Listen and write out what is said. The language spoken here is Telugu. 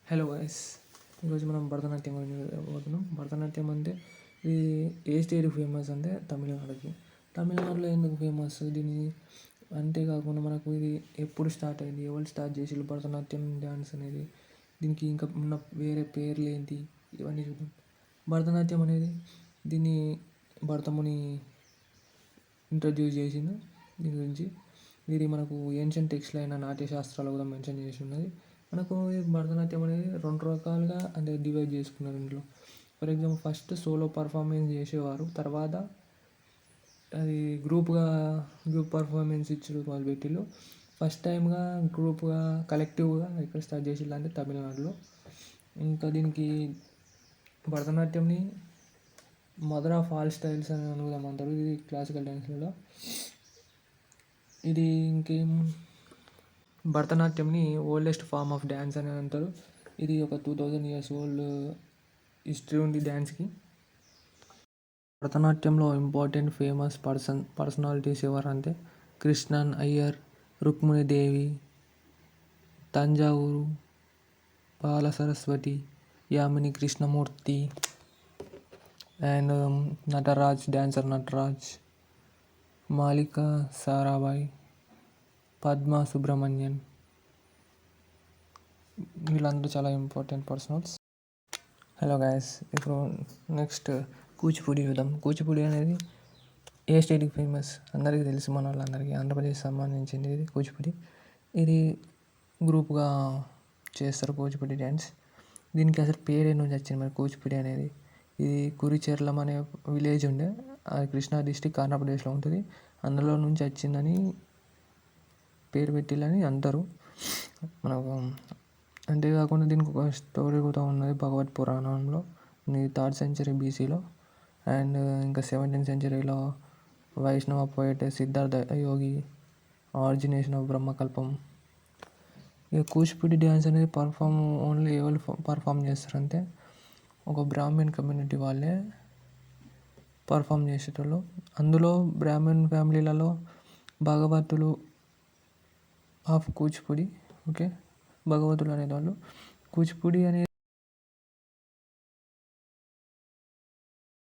హలో గైస్, ఈరోజు మనం భరతనాట్యం గురించి పోతున్నాం. భరతనాట్యం అంటే ఇది ఏ స్టేట్ ఫేమస్ అంటే తమిళనాడుకి. తమిళనాడులో ఎందుకు ఫేమస్ దీని అంతేకాకుండా మనకు ఇది ఎప్పుడు స్టార్ట్ అయింది, ఎవరు స్టార్ట్ చేసిళ్ళు భరతనాట్యం డ్యాన్స్ అనేది, దీనికి ఇంకా ఉన్న వేరే పేర్లు ఏంటి, ఇవన్నీ చూద్దాం. భరతనాట్యం అనేది దీన్ని భరతముని ఇంట్రడ్యూస్ చేసిండు. దీని గురించి ఇది మనకు ఏన్షియంట్ టెక్స్ట్లో అయిన నాట్యశాస్త్రాలు కూడా మెన్షన్ చేసి ఉన్నది. మనకు ఈ భరతనాట్యం అనేది 2 రకాలుగా అంటే డివైడ్ చేసుకున్నారు ఇందులో. For example first solo performance చేసేవారు, తర్వాత అది గ్రూప్ పర్ఫార్మెన్స్ ఇచ్చుడు మొదలుపెట్టిళ్ళు. ఫస్ట్ టైంగా గ్రూప్గా కలెక్టివ్గా ఎక్కడ స్టార్ట్ చేసిళ్ళు అంటే తమిళనాడులో. ఇంకా దీనికి భరతనాట్యంని మదర్ ఆఫ్ ఆల్ స్టైల్స్ అని అనుకుందామంటారు ఇది క్లాసికల్ డ్యాన్స్లలో. ఇది ఇంకేం భరతనాట్యంని ఓల్డెస్ట్ ఫార్మ్ ఆఫ్ డ్యాన్స్ అని అంటారు. ఇది ఒక 2000 years ఓల్డ్ హిస్టరీ ఉంది డ్యాన్స్కి. భరతనాట్యంలో ఇంపార్టెంట్ ఫేమస్ పర్సనాలిటీస్ ఎవరంటే కృష్ణన్ అయ్యర్, రుక్మిణీదేవి, తంజావూరు బాల సరస్వతి, యామిని కృష్ణమూర్తి అండ్ డాన్సర్ నటరాజ్, మాలికా సారాభాయ్, పద్మా సుబ్రమణ్యన్, వీళ్ళందరూ చాలా ఇంపార్టెంట్ పర్సనల్స్. హలో గైస్, ఇప్పుడు నెక్స్ట్ కూచిపూడి చూద్దాం. కూచిపూడి అనేది ఏ స్టేట్కి ఫేమస్ అందరికీ తెలుసు, మన వాళ్ళందరికీ ఆంధ్రప్రదేశ్ సంబంధించింది ఇది కూచిపూడి. ఇది గ్రూప్గా చేస్తారు కూచిపూడి డ్యాన్స్. దీనికి అసలు పేరు నుంచి వచ్చింది మరి కూచిపూడి అనేది. ఇది కురిచెర్లం అనే విలేజ్ ఉండే, అది కృష్ణా డిస్టిక్ ఆంధ్రప్రదేశ్లో ఉంటుంది. అందులో నుంచి వచ్చిందని పేరు పెట్టిల్లని అంటారు. మనకు అంతేకాకుండా దీనికి ఒక స్టోరీ కూడా ఉన్నది భగవత్ పురాణంలో. ఇది 3rd century BCలో. అండ్ ఇంకా 17th centuryలో Vaishnava poet Siddhartha Yogi origination of బ్రహ్మకల్పం. ఇక కూచిపూడి డ్యాన్స్ అనేది ఓన్లీ ఎవరు పర్ఫామ్ చేస్తారంటే ఒక బ్రాహ్మణ్ కమ్యూనిటీ వాళ్ళే పర్ఫామ్ చేసేటోళ్ళు. అందులో బ్రాహ్మణ్ ఫ్యామిలీలలో భాగవతులు ఆఫ్ కూచిపూడి, ఓకే, భగవతులు అనేవాళ్ళు. కూచిపూడి అనేది